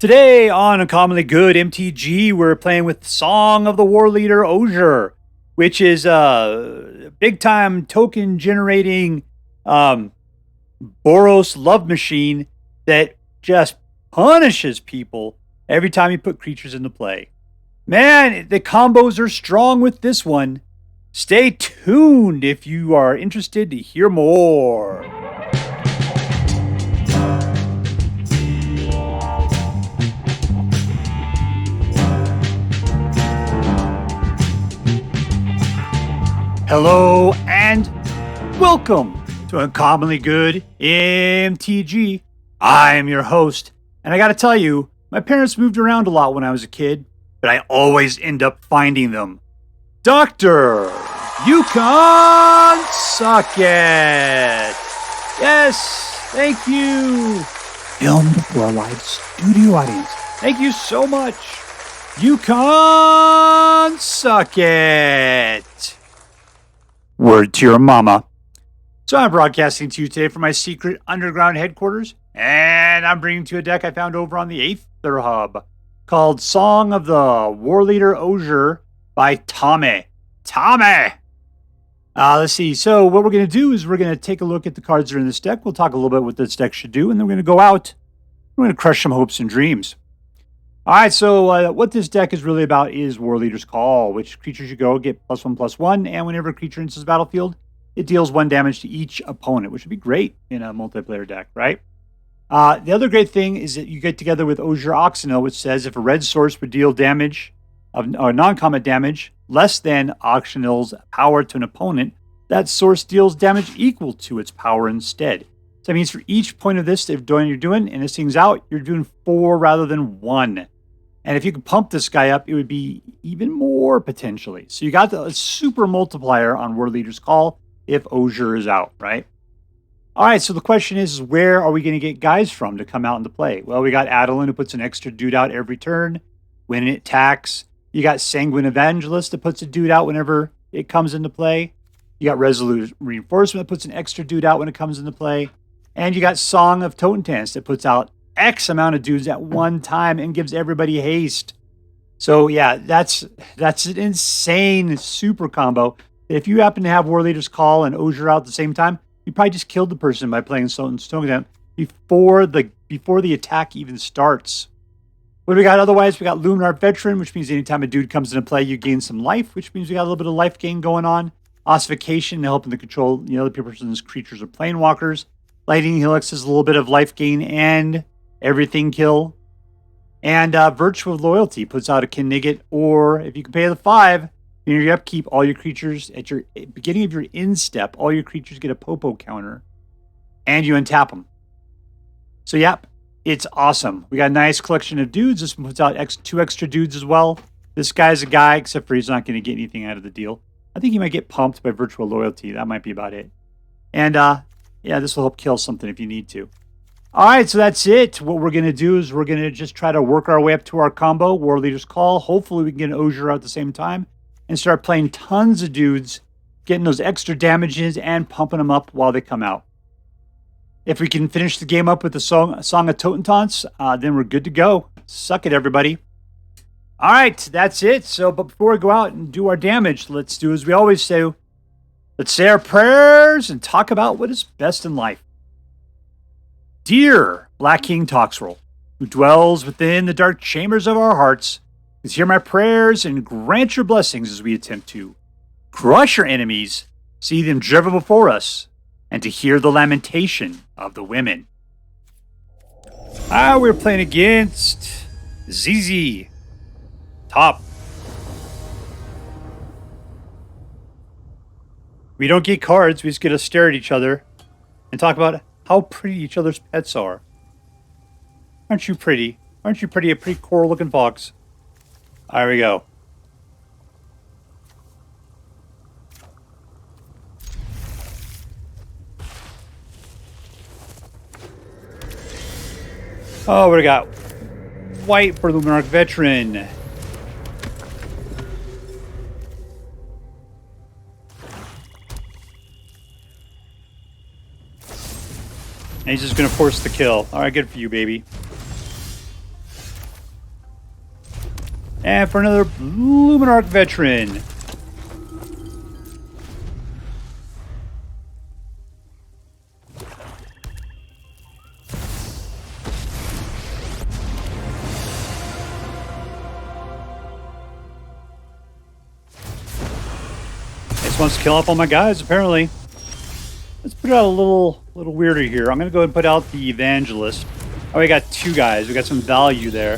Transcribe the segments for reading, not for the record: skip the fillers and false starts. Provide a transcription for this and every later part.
Today on Uncommonly Good MTG, we're playing with Song of the Warleader Ojer, which is a big-time token-generating Boros love machine that just punishes people every time you put creatures into play. Man, the combos are strong with this one. Stay tuned if you are interested to hear more. Hello and welcome to Uncommonly Good MTG. I'm your host, and I gotta tell you, my parents moved around a lot when I was a kid, but I always end up finding them. Dr. Yukon Socket! Yes, thank you. Filmed for a live studio audience. Thank you so much. Yukon Socket! Word to your mama. So I'm broadcasting to you today from my secret underground headquarters, and I'm bringing to you a deck I found over on the Aether Hub called Song of the Warleader Ojer by Tommi. Let's see. So what we're going to do is we're going to take a look at the cards that are in this deck. We'll talk a little bit what this deck should do, and then we're going to go out. We're going to crush some hopes and dreams. All right, so what this deck is really about is Warleader's Call, which creatures you go get +1/+1, and whenever a creature enters the battlefield, it deals 1 damage to each opponent, which would be great in a multiplayer deck, right? The other great thing is that you get together with Ojer Axonil, which says if a red source would deal damage or non-combat damage less than Axonil's power to an opponent, that source deals damage equal to its power instead. So that means for each point of this you're doing, and this thing's out, you're doing 4 rather than 1. And if you could pump this guy up, it would be even more potentially. So you got the super multiplier on Warleader's Call if Ojer is out, right? All right, so the question is where are we going to get guys from to come out into play? Well, we got Adeline, who puts an extra dude out every turn when it attacks. You got Sanguine Evangelist that puts a dude out whenever it comes into play. You got Resolute Reinforcement that puts an extra dude out when it comes into play. And you got Song of Totentanz that puts out X amount of dudes at one time and gives everybody haste. So yeah, that's an insane super combo. If you happen to have Warleader's Call and Ojer out at the same time, you probably just killed the person by playing Totentanz before the attack even starts. What do we got otherwise? We got Lunarch Veteran, which means anytime a dude comes into play, you gain some life, which means we got a little bit of life gain going on. Ossification, helping to control the other person's creatures or planewalkers. Lightning Helix is a little bit of life gain and everything kill. And Virtue of Loyalty puts out a Knigget, or if you can pay the 5, in your upkeep, all your creatures at your beginning of your end step, all your creatures get a Popo counter, and you untap them. So yep, it's awesome. We got a nice collection of dudes. This one puts out 2 extra dudes as well. This guy's a guy, except for he's not going to get anything out of the deal. I think he might get pumped by Virtual Loyalty. That might be about it. And yeah, this will help kill something if you need to. All right, so that's it. What we're going to do is we're going to just try to work our way up to our combo, Warleader's Call. Hopefully we can get an Ojer out at the same time and start playing tons of dudes, getting those extra damages and pumping them up while they come out. If we can finish the game up with the Song of Totentanz, then we're good to go. Suck it, everybody. All right, that's it. So, but before we go out and do our damage, let's do as we always do. Let's say our prayers and talk about what is best in life. Dear Black King Toxrill, who dwells within the dark chambers of our hearts, please hear my prayers and grant your blessings as we attempt to crush your enemies, see them driven before us, and to hear the lamentation of the women. We're playing against Zizi. Top. We don't get cards, we just get to stare at each other and talk about how pretty each other's pets are. Aren't you pretty? Aren't you pretty? A pretty coral-looking fox. There we go. Oh, what do we got? White for Lunarch Veteran. And he's just going to force the kill. All right, good for you, baby. And for another Lunarch Veteran. This wants to kill off all my guys, apparently. Let's put out a little weirder here. I'm going to go ahead and put out the Evangelist. Oh, we got 2 guys. We got some value there.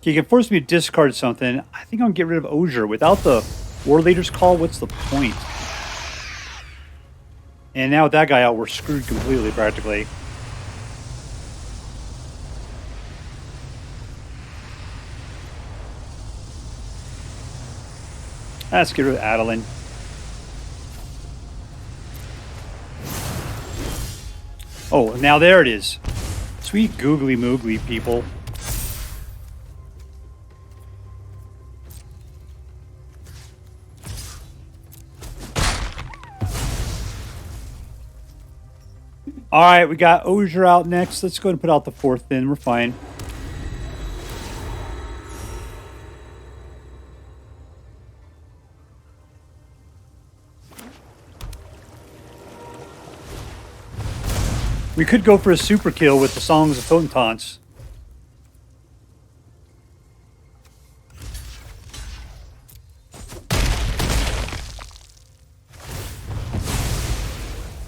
You can force me to discard something. I think I'm going to get rid of Ojer. Without the Warleader's Call, what's the point? And now with that guy out, we're screwed completely, practically. Let's get rid of Adeline. Oh, now there it is. Sweet googly moogly, people. All right, we got Ojer out next. Let's go ahead and put out the 4th then. We're fine. We could go for a super kill with the Songs of Totentanz.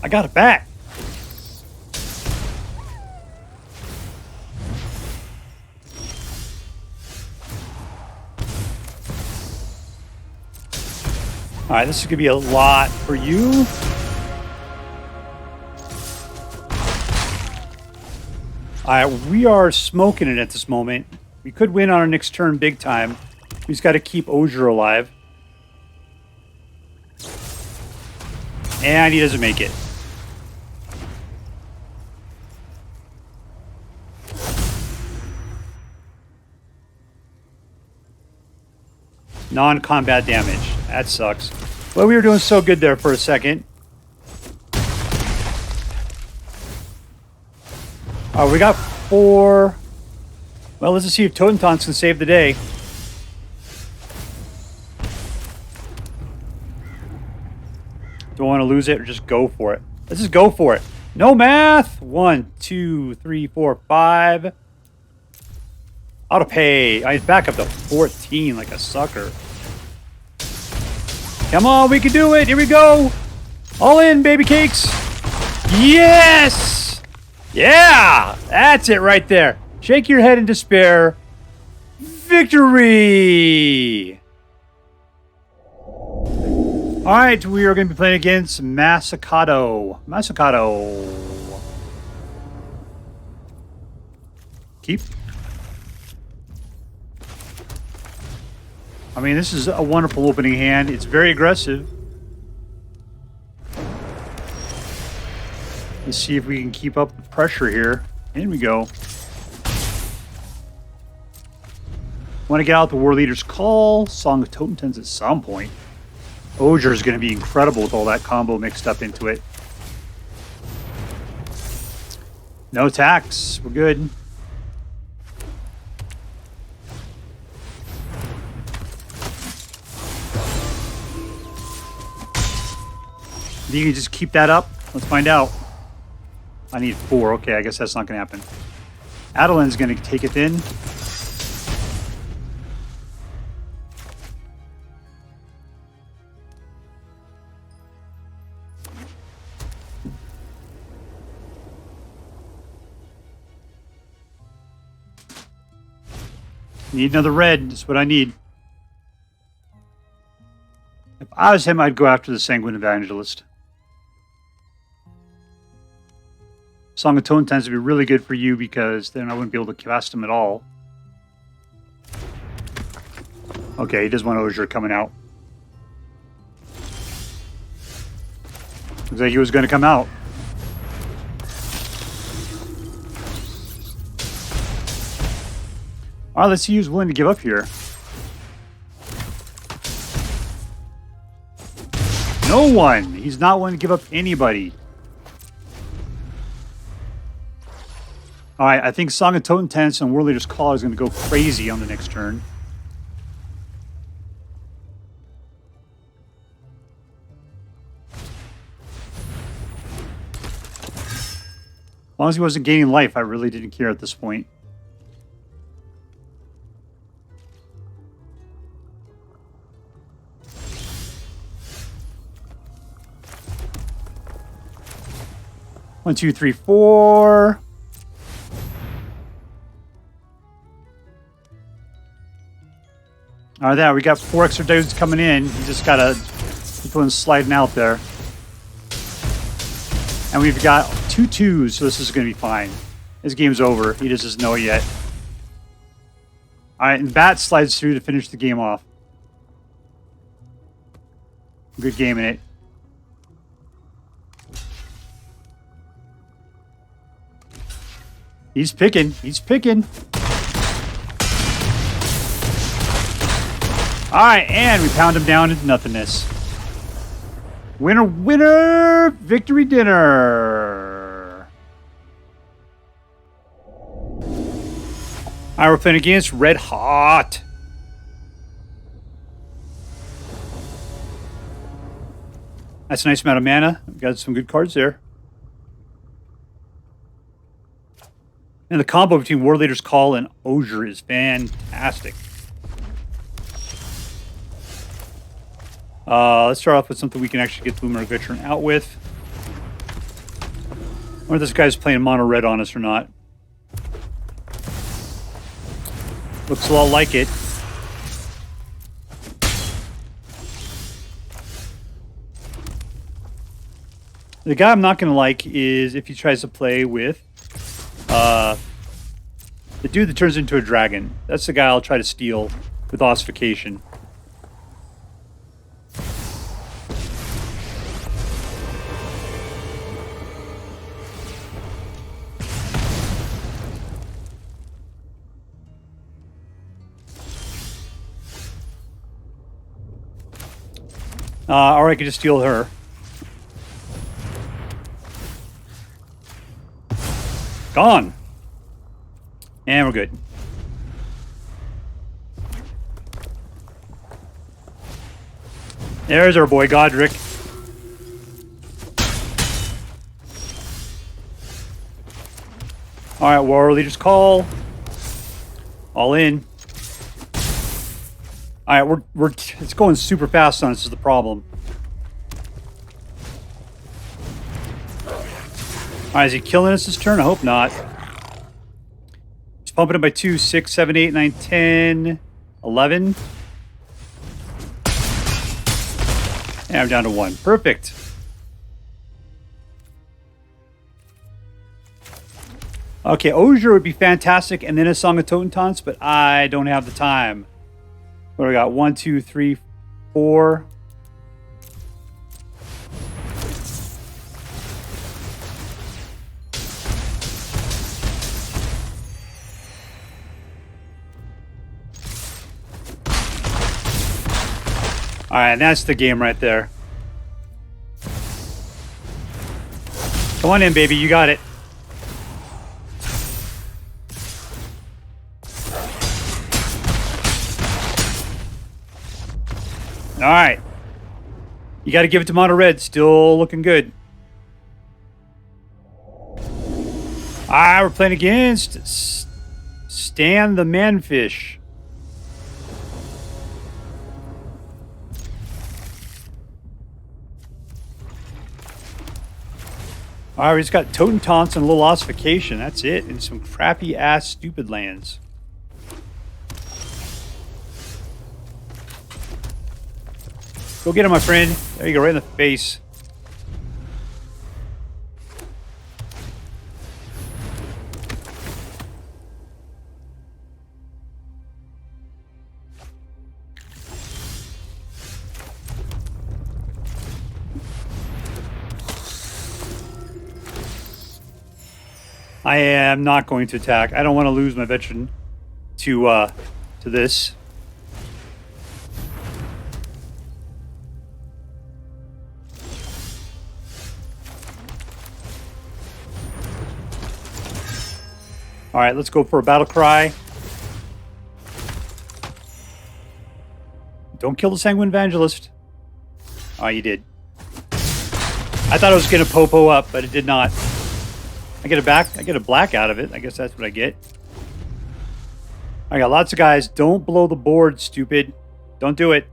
I got it back. All right, this is going to be a lot for you. All right, we are smoking it at this moment. We could win on our next turn big time. We just got to keep Ojer alive. And he doesn't make it. Non-combat damage. That sucks. Well, we were doing so good there for a second. We got 4. Well, let's just see if Totentanz can save the day. Do I want to lose it or just go for it? Let's just go for it. No math. 1, 2, 3, 4, 5. Auto pay. I back up to 14 like a sucker. Come on, we can do it. Here we go. All in, baby cakes. Yes. Yeah. That's it right there. Shake your head in despair. Victory. All right, we are going to be playing against Masakado. Masakado. Keep. I mean, this is a wonderful opening hand. It's very aggressive. Let's see if we can keep up the pressure here. In we go. Want to get out the Warleader's Call. Song of Totentanz at some point. Ojer is going to be incredible with all that combo mixed up into it. No attacks. We're good. You can just keep that up. Let's find out. I need 4. Okay, I guess that's not going to happen. Adeline's going to take it in. Need another red. That's what I need. If I was him, I'd go after the Sanguine Evangelist. Song of Totentanz would be really good for you because then I wouldn't be able to cast him at all. Okay, he does want Ojer coming out. Looks like he was going to come out. All right, let's see who's willing to give up here. No one. He's not willing to give up anybody. Alright, I think Song of Totentanz and Warleader's Call is going to go crazy on the next turn. As long as he wasn't gaining life, I really didn't care at this point. One, two, three, four. All right, there we got 4 extra dudes coming in. You just gotta keep one sliding out there. And we've got 2 2s, so this is gonna be fine. His game's over. He just doesn't know it yet. All right, and Bat slides through to finish the game off. Good game in it. He's picking. He's picking. All right, and we pound him down into nothingness. Winner, winner, victory dinner. All right, we're playing against RedHawt. That's a nice amount of mana. We've got some good cards there. And the combo between Warleader's Call and Ojer is fantastic. Let's start off with something we can actually get the Lunarch Veteran out with. I wonder if this guy's playing mono red on us or not. Looks a lot like it. The guy I'm not going to like is if he tries to play with the dude that turns into a dragon. That's the guy I'll try to steal with Ossification. Or I could just steal her. Gone. And we're good. There's our boy Godric. Alright, Warleader's Call. All in. Alright, we're it's going super fast on us is the problem. Alright, is he killing us this turn? I hope not. He's pumping it by 2, 6, 7, 8, 9, 10, 11. And I'm down to 1. Perfect. Okay, Ojer would be fantastic, and then a Song of Totentanz, but I don't have the time. What do we got? 1, 2, 3, 4. All right, that's the game right there. Come on in, baby. You got it. All right. You got to give it to Mono Red. Still looking good. All right, we're playing against stanthemanfish. All right, we just got Totentanz and a little Ossification. That's it. And some crappy-ass stupid lands. Go get him, my friend. There you go, right in the face. I am not going to attack. I don't want to lose my veteran to this. All right, let's go for a battle cry. Don't kill the Sanguine Evangelist. Oh, you did. I thought it was going to popo up, but it did not. I get a black out of it. I guess that's what I get. I got lots of guys. Don't blow the board, stupid. Don't do it.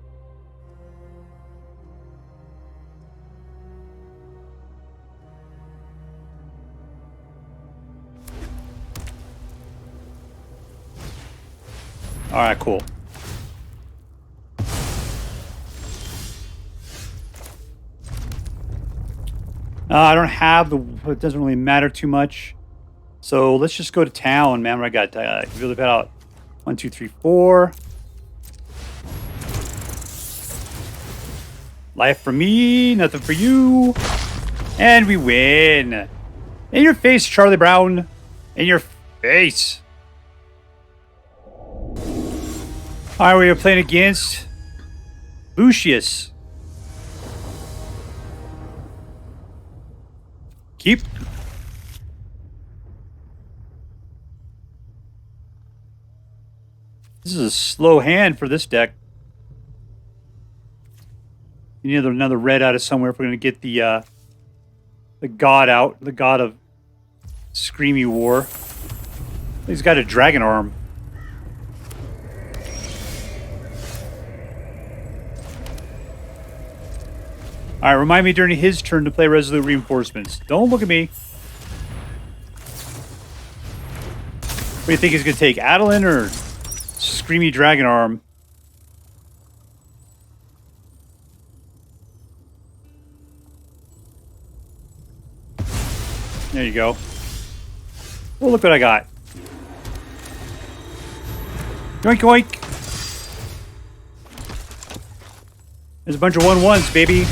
All right, cool. I don't have the... It doesn't really matter too much. So let's just go to town, man. Where I got... really put out 1, 2, 3, 4. Life for me, nothing for you. And we win. In your face, Charlie Brown. In your face. All right, we are playing against Lucius. Keep. This is a slow hand for this deck. You need another red out of somewhere if we're going to get the god out, the god of Screamy War. He's got a dragon arm. All right, remind me during his turn to play Resolute Reinforcements. Don't look at me. What do you think he's going to take? Adeline or Screamy Dragon Arm? There you go. Oh, look what I got. Yoink, yoink. There's a bunch of 1/1s, baby.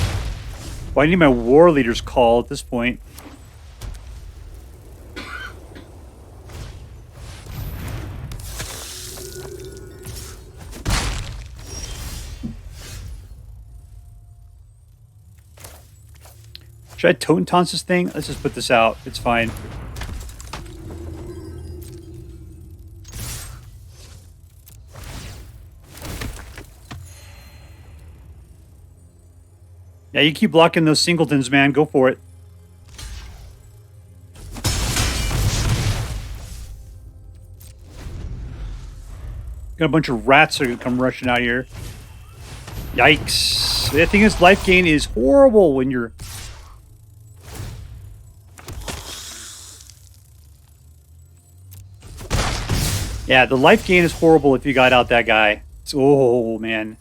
Well, I need my Warleader's call at this point. Should I Totentanz this thing? Let's just put this out. It's fine. Yeah, you keep blocking those singletons, man. Go for it. Got a bunch of rats that are going to come rushing out here. Yikes. The thing is, life gain is horrible when you're... Yeah, the life gain is horrible if you got out that guy. It's, oh, man.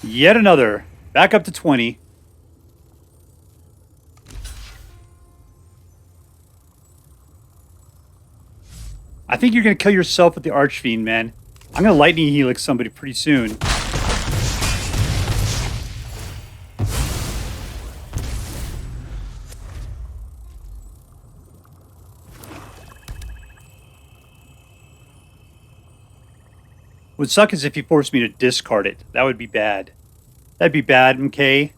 Yet another. Back up to 20. I think you're going to kill yourself with the Archfiend, man. I'm going to Lightning Helix somebody pretty soon. Would suck is if he forced me to discard it. That would be bad. That'd be bad, MK.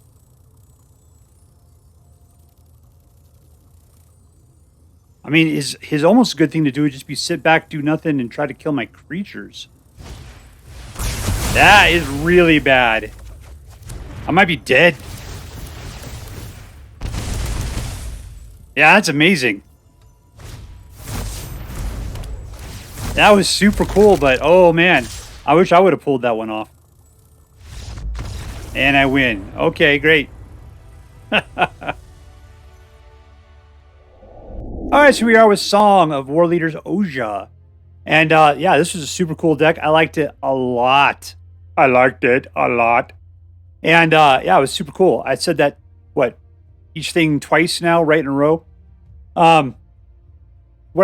I mean, his almost a good thing to do would just be sit back, do nothing, and try to kill my creatures. That is really bad. I might be dead. Yeah, that's amazing. That was super cool, but oh man. I wish I would have pulled that one off. And I win. Okay, great. Alright, so we are with Song of Warleader's Ojer. And yeah, this was a super cool deck. I liked it a lot. I liked it a lot. And yeah, it was super cool. I said that, what, each thing twice now, right in a row. What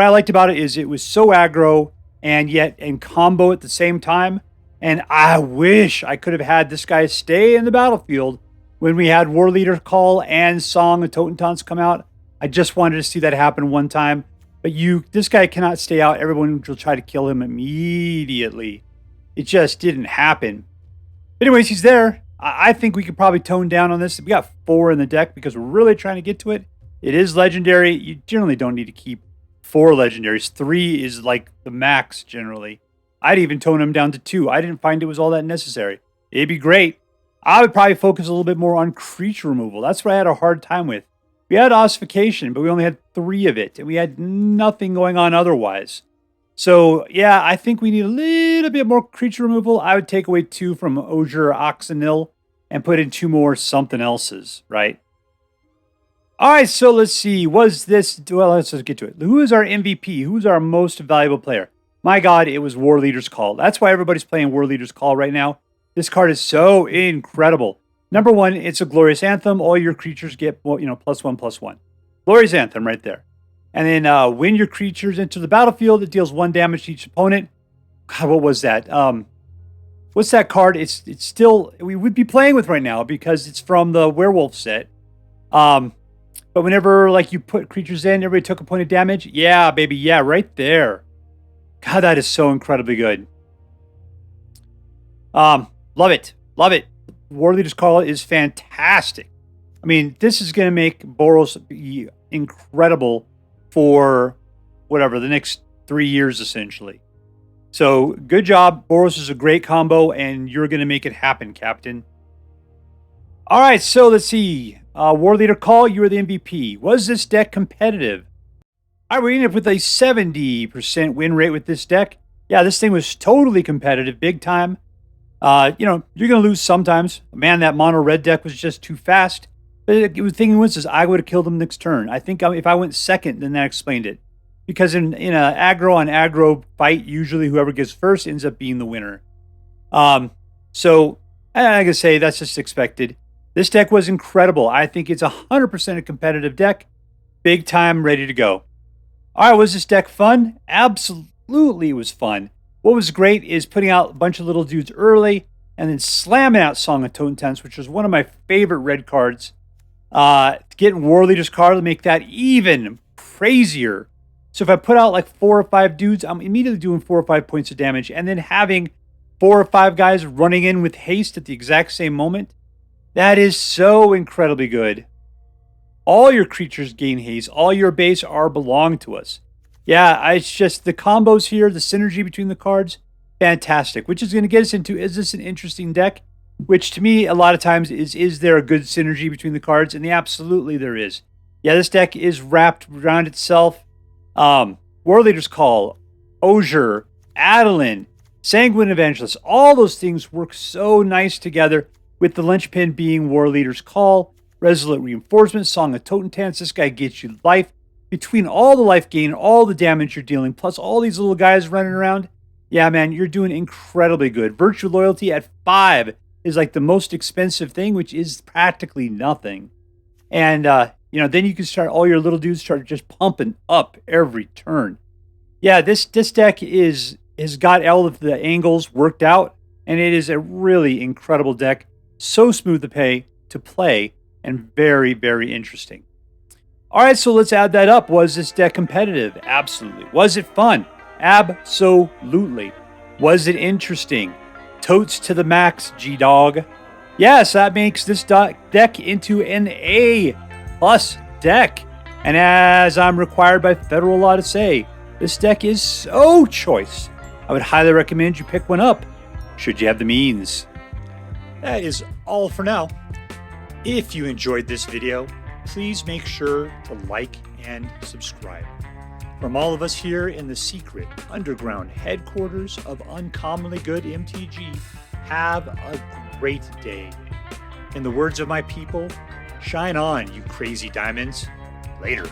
I liked about it is it was so aggro and yet in combo at the same time. And I wish I could have had this guy stay in the battlefield when we had Warleader call and Song of Totentanz come out. I just wanted to see that happen one time. But this guy cannot stay out. Everyone will try to kill him immediately. It just didn't happen. But anyways, he's there. I think we could probably tone down on this. We got 4 in the deck because we're really trying to get to it. It is legendary. You generally don't need to keep 4 legendaries. 3 is like the max generally. I'd even tone him down to 2. I didn't find it was all that necessary. It'd be great. I would probably focus a little bit more on creature removal. That's what I had a hard time with. We had Ossification, but we only had 3 of it, and we had nothing going on otherwise. So, yeah, I think we need a little bit more creature removal. I would take away 2 from Ojer or Axonil and put in 2 more something else's, right? All right, so let's see. Was this... Well, let's just get to it. Who is our MVP? Who's our most valuable player? My God, it was Warleader's Call. That's why everybody's playing Warleader's Call right now. This card is so incredible. Number 1, it's a Glorious Anthem. All your creatures get, +1/+1. Glorious Anthem right there. And then when your creatures enter the battlefield, it deals 1 damage to each opponent. God, what was that? What's that card? It's still, we would be playing with right now because it's from the Werewolf set. But whenever you put creatures in, everybody took a point of damage. Yeah, baby. Yeah, right there. God, that is so incredibly good. Love it. Love it. Warleader's Call is fantastic. I mean, this is going to make Boros be incredible for whatever, the next 3 years, essentially. So, good job. Boros is a great combo, and you're going to make it happen, Captain. All right, so let's see. Warleader Call, you are the MVP. Was this deck competitive? All right, we ended up with a 70% win rate with this deck. Yeah, this thing was totally competitive, big time. You're going to lose sometimes. Man, that mono red deck was just too fast. But the thing was, I would have killed him next turn. I think if I went second, then that explained it. Because in a aggro on aggro fight, usually whoever gets first ends up being the winner. So I can say that's just expected. This deck was incredible. I think it's 100% a competitive deck. Big time, ready to go. All right, was this deck fun? Absolutely, it was fun. What was great is putting out a bunch of little dudes early and then slamming out Song of Totentanz, which was one of my favorite red cards. Getting Warleader's card to make that even crazier. So if I put out 4 or 5 dudes, I'm immediately doing 4 or 5 points of damage. And then having 4 or 5 guys running in with haste at the exact same moment, that is so incredibly good. All your creatures gain haste. All your base belong to us. Yeah, it's just the combos here, the synergy between the cards, fantastic. Which is going to get us into, is this an interesting deck? Which to me, a lot of times, is there a good synergy between the cards? And absolutely there is. Yeah, this deck is wrapped around itself. Warleader's Call, Ojer, Adeline, Sanguine Evangelist, all those things work so nice together, with the linchpin being Warleader's Call, Resolute Reinforcements, Song of Totentanz. This guy gets you life. Between all the life gain, all the damage you're dealing, plus all these little guys running around, yeah, man, you're doing incredibly good. Virtue Loyalty at 5 is the most expensive thing, which is practically nothing. And, then you can start, all your little dudes start just pumping up every turn. Yeah, this deck has got all of the angles worked out, and it is a really incredible deck. So smooth to play, and very, very interesting. All right, so let's add that up. Was this deck competitive? Absolutely. Was it fun? Absolutely. Was it interesting? Totes to the max, G-Dog. Yes, that makes this deck into an A+ deck. And as I'm required by federal law to say, this deck is so choice. I would highly recommend you pick one up, should you have the means. That is all for now. If you enjoyed this video, please make sure to like and subscribe. From all of us here in the secret underground headquarters of Uncommonly Good MTG, have a great day. In the words of my people, shine on, you crazy diamonds. Later.